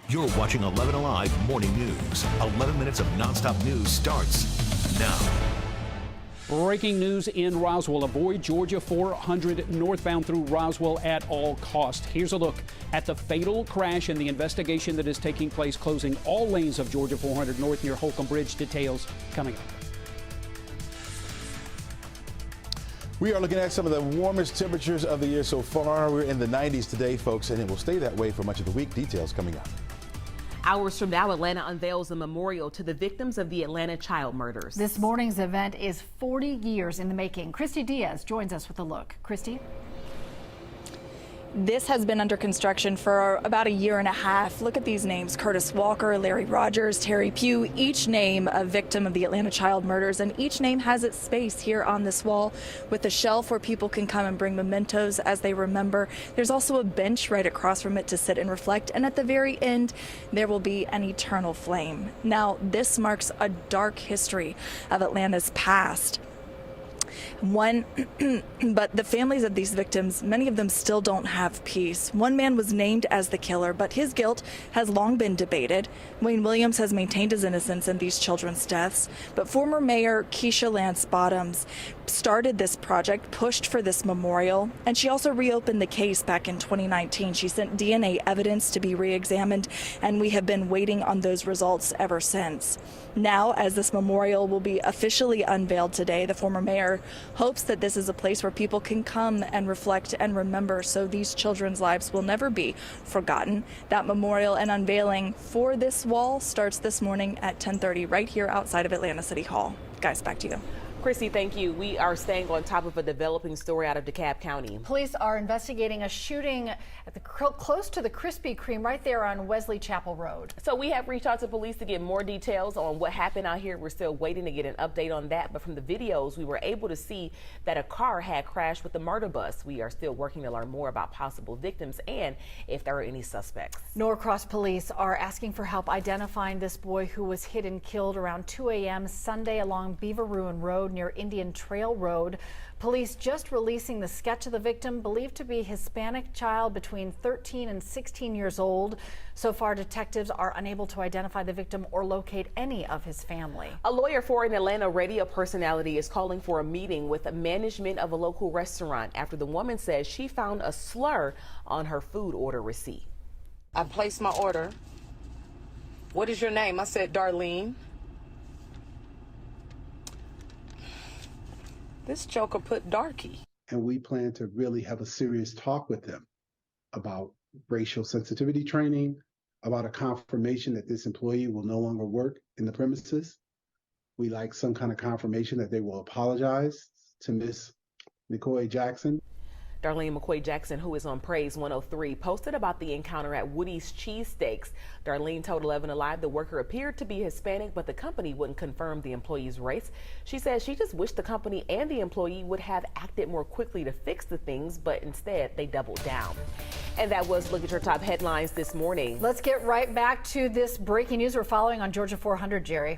You're watching 11 Alive Morning News. 11 minutes of nonstop news starts now. Breaking news in Roswell. Avoid Georgia 400 northbound through Roswell at all cost. Here's a look at the fatal crash and the investigation that is taking place, closing all lanes of Georgia 400 north near Holcomb Bridge. Details coming up. We are looking at some of the warmest temperatures of the year so far. We're in the 90s today, folks, and it will stay that way for much of the week. Details coming up. Hours from now, Atlanta unveils a memorial to the victims of the Atlanta child murders. This morning's event is 40 years in the making. Christy Diaz joins us with a look. Christy? This has been under construction for about a year and a half. Look at these names: Curtis Walker, Larry Rogers, Terry Pugh, each name a victim of the Atlanta child murders, and each name has its space here on this wall with a shelf where people can come and bring mementos as they remember. There's also a bench right across from it to sit and reflect, and at the very end there will be an eternal flame. Now, this marks a dark history of Atlanta's past. But the families of these victims, many of them still don't have peace. One man was named as the killer, but his guilt has long been debated. Wayne Williams has maintained his innocence in these children's deaths, but former Mayor Keisha Lance Bottoms started this project, pushed for this memorial, and she also reopened the case back in 2019. She sent DNA evidence to be re-examined, and we have been waiting on those results ever since. Now, as this memorial will be officially unveiled today, the former mayor hopes that this is a place where people can come and reflect and remember, so these children's lives will never be forgotten. That memorial and unveiling for this wall starts this morning at 10:30 right here outside of Atlanta City Hall. Guys, back to you. Chrissy, thank you. We are staying on top of a developing story out of DeKalb County. Police are investigating a shooting at the close to the Krispy Kreme right there on Wesley Chapel Road. So we have reached out to police to get more details on what happened out here. We're still waiting to get an update on that. But from the videos, we were able to see that a car had crashed with the murder bus. We are still working to learn more about possible victims and if there are any suspects. Norcross police are asking for help identifying this boy who was hit and killed around 2 a.m. Sunday along Beaver Ruin Road near Indian Trail Road. Police just releasing the sketch of the victim, believed to be Hispanic child between 13 and 16 years old. So far, detectives are unable to identify the victim or locate any of his family. A lawyer for an Atlanta radio personality is calling for a meeting with the management of a local restaurant after the woman says she found a slur on her food order receipt. I placed my order. What is your name? I said Darlene. This joker put darky. And we plan to really have a serious talk with them about racial sensitivity training, about a confirmation that this employee will no longer work in the premises. We like some kind of confirmation that they will apologize to Miss McCoy Jackson. Darlene McCoy Jackson, who is on Praise 103, posted about the encounter at Woody's Cheesesteaks. Darlene told 11 Alive the worker appeared to be Hispanic, but the company wouldn't confirm the employee's race. She says she just wished the company and the employee would have acted more quickly to fix the things, but instead they doubled down. And that was Look at Your Top Headlines this morning. Let's get right back to this breaking news we're following on Georgia 400, Jerry.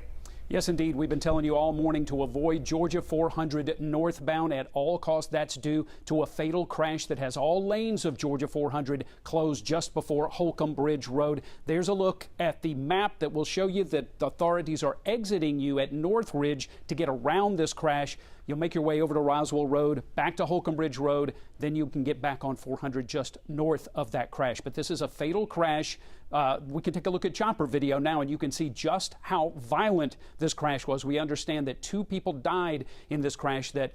Yes, indeed. We've been telling you all morning to avoid Georgia 400 northbound at all costs. That's due to a fatal crash that has all lanes of Georgia 400 closed just before Holcomb Bridge Road. There's a look at the map that will show you that the authorities are exiting you at Northridge to get around this crash. You'll make your way over to Roswell Road, back to Holcomb Bridge Road, then you can get back on 400 just north of that crash. But this is a fatal crash. We can take a look at chopper video now, and you can see just how violent this crash was. We understand that 2 people died in this crash that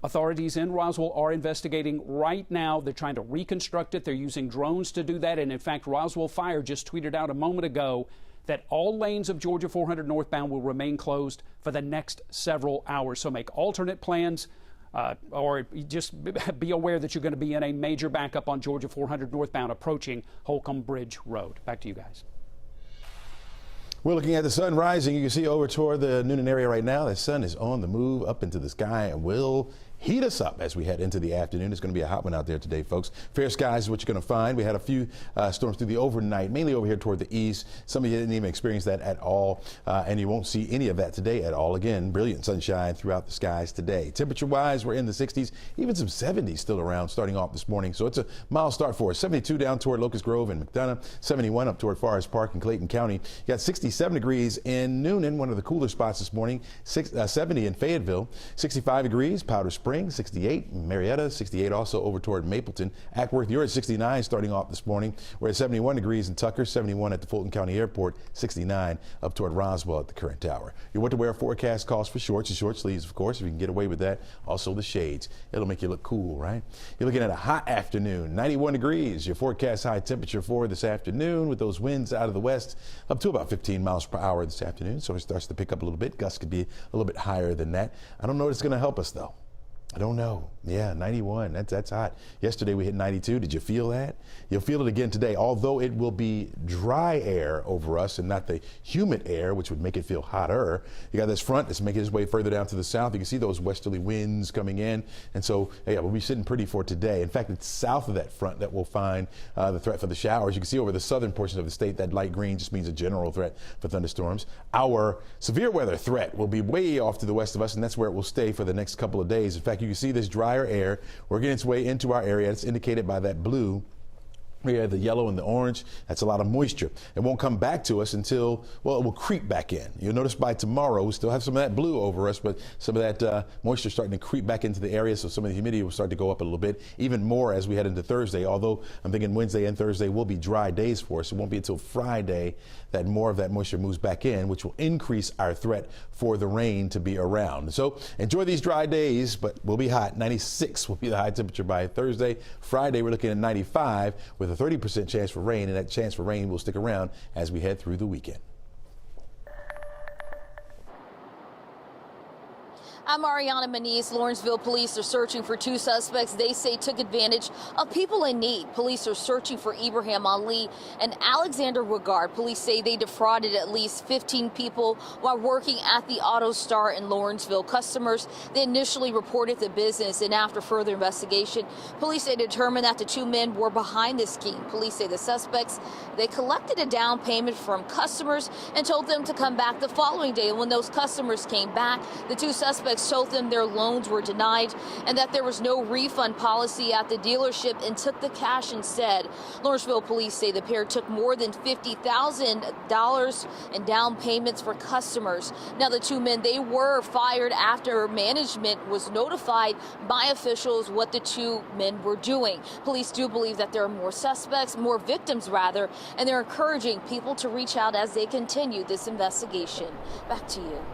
authorities in Roswell are investigating right now. They're trying to reconstruct it. They're using drones to do that. And in fact, Roswell Fire just tweeted out a moment ago that all lanes of Georgia 400 northbound will remain closed for the next several hours. So make alternate plans or just be aware that you're going to be in a major backup on Georgia 400 northbound approaching Holcomb Bridge Road. Back to you guys. We're looking at the sun rising. You can see over toward the Noonan area right now. The sun is on the move up into the sky and will heat us up as we head into the afternoon. It's going to be a hot one out there today, folks. Fair skies is what you're going to find. We had a few storms through the overnight, mainly over here toward the east. Some of you didn't even experience that at all, and you won't see any of that today at all. Again, brilliant sunshine throughout the skies today. Temperature-wise, we're in the 60s, even some 70s still around starting off this morning. So it's a mild start for us. 72 down toward Locust Grove and McDonough, 71 up toward Forest Park and Clayton County. You got 67 degrees in Noonan, one of the cooler spots this morning. 70 in Fayetteville, 65 degrees, Powder Springs, 68 in Marietta, 68 also over toward Mapleton. Ackworth, you're at 69 starting off this morning. We're at 71 degrees in Tucker, 71 at the Fulton County Airport, 69 up toward Roswell at the current tower. Your what to wear forecast calls for shorts and short sleeves, of course, if you can get away with that. Also the shades. It'll make you look cool, right? You're looking at a hot afternoon, 91 degrees. Your forecast high temperature for this afternoon with those winds out of the west up to about 15 miles per hour this afternoon. So it starts to pick up a little bit. Gusts could be a little bit higher than that. I don't know if it's going to help us though. I don't know. Yeah, 91. That's hot. Yesterday we hit 92. Did you feel that? You'll feel it again today, although it will be dry air over us and not the humid air, which would make it feel hotter. You got this front that's making its way further down to the south. You can see those westerly winds coming in. And so, yeah, we'll be sitting pretty for today. In fact, it's south of that front that we'll find the threat for the showers. You can see over the southern portion of the state, that light green just means a general threat for thunderstorms. Our severe weather threat will be way off to the west of us, and that's where it will stay for the next couple of days. In fact, you can see this drier air working its way into our area. It's indicated by that blue. We have the yellow and the orange. That's a lot of moisture. It won't come back to us until, well, it will creep back in. You'll notice by tomorrow, we still have some of that blue over us, but some of that moisture starting to creep back into the area, so some of the humidity will start to go up a little bit, even more as we head into Thursday, although I'm thinking Wednesday and Thursday will be dry days for us. It won't be until Friday that more of that moisture moves back in, which will increase our threat for the rain to be around. So enjoy these dry days, but we'll be hot. 96 will be the high temperature by Thursday. Friday, we're looking at 95 with a 30% chance for rain, and that chance for rain will stick around as we head through the weekend. I'm Ariana Maniz. Lawrenceville police are searching for two suspects they say took advantage of people in need. Police are searching for Ibrahim Ali and Alexander Wigard. Police say they defrauded at least 15 people while working at the Auto Star in Lawrenceville. Customers, they initially reported the business, and after further investigation, police say determined that the two men were behind this scheme. Police say the suspects, they collected a down payment from customers and told them to come back the following day. And when those customers came back, the two suspects told them their loans were denied and that there was no refund policy at the dealership and took the cash instead. Lawrenceville police say the pair took more than $50,000 in down payments for customers. Now the two men, they were fired after management was notified by officials what the two men were doing. Police do believe that there are more suspects, more victims rather, and they're encouraging people to reach out as they continue this investigation. Back to you.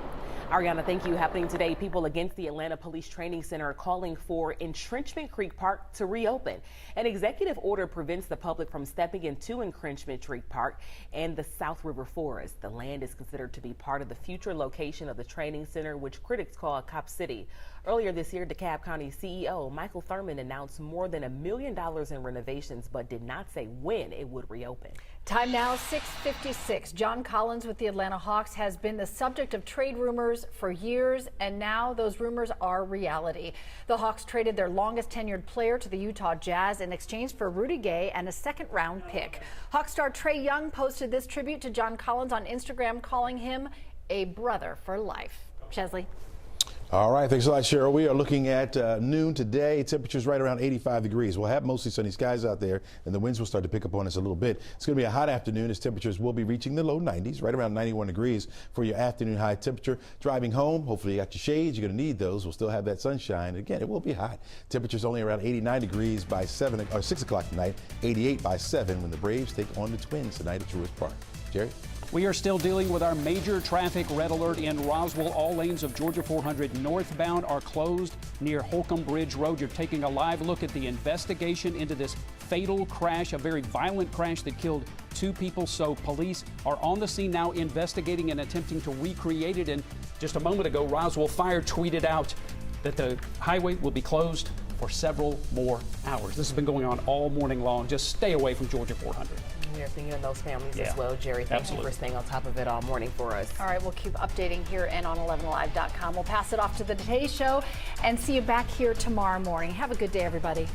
Ariana, thank you. Happening today, people against the Atlanta Police Training Center are calling for Entrenchment Creek Park to reopen. An executive order prevents the public from stepping into Entrenchment Creek Park and the South River Forest. The land is considered to be part of the future location of the training center, which critics call a cop city. Earlier this year, DeKalb County CEO Michael Thurman announced more than $1 million in renovations, but did not say when it would reopen. Time now, 6:56. John Collins with the Atlanta Hawks has been the subject of trade rumors for years, and now those rumors are reality. The Hawks traded their longest tenured player to the Utah Jazz in exchange for Rudy Gay and a second-round pick. Hawk star Trae Young posted this tribute to John Collins on Instagram, calling him a brother for life. Chesley. All right, thanks a lot, Cheryl. We are looking at noon today. Temperatures right around 85 degrees. We'll have mostly sunny skies out there, and the winds will start to pick up on us a little bit. It's going to be a hot afternoon as temperatures will be reaching the low 90s, right around 91 degrees for your afternoon high temperature. Driving home, hopefully you got your shades. You're going to need those. We'll still have that sunshine. Again, it will be hot. Temperatures only around 89 degrees by 6 o'clock tonight, 88 by 7 when the Braves take on the Twins tonight at Truist Park. Jerry? We are still dealing with our major traffic red alert in Roswell. All lanes of Georgia 400 northbound are closed near Holcomb Bridge Road. You're taking a live look at the investigation into this fatal crash, a very violent crash that killed 2 people. So police are on the scene now investigating and attempting to recreate it. And just a moment ago, Roswell Fire tweeted out that the highway will be closed for several more hours. This has been going on all morning long. Just stay away from Georgia 400. We are thinking of those families as well, Jerry. Thank you for staying on top of it all morning for us. All right, we'll keep updating here and on 11alive.com. We'll pass it off to the Today Show and see you back here tomorrow morning. Have a good day, everybody.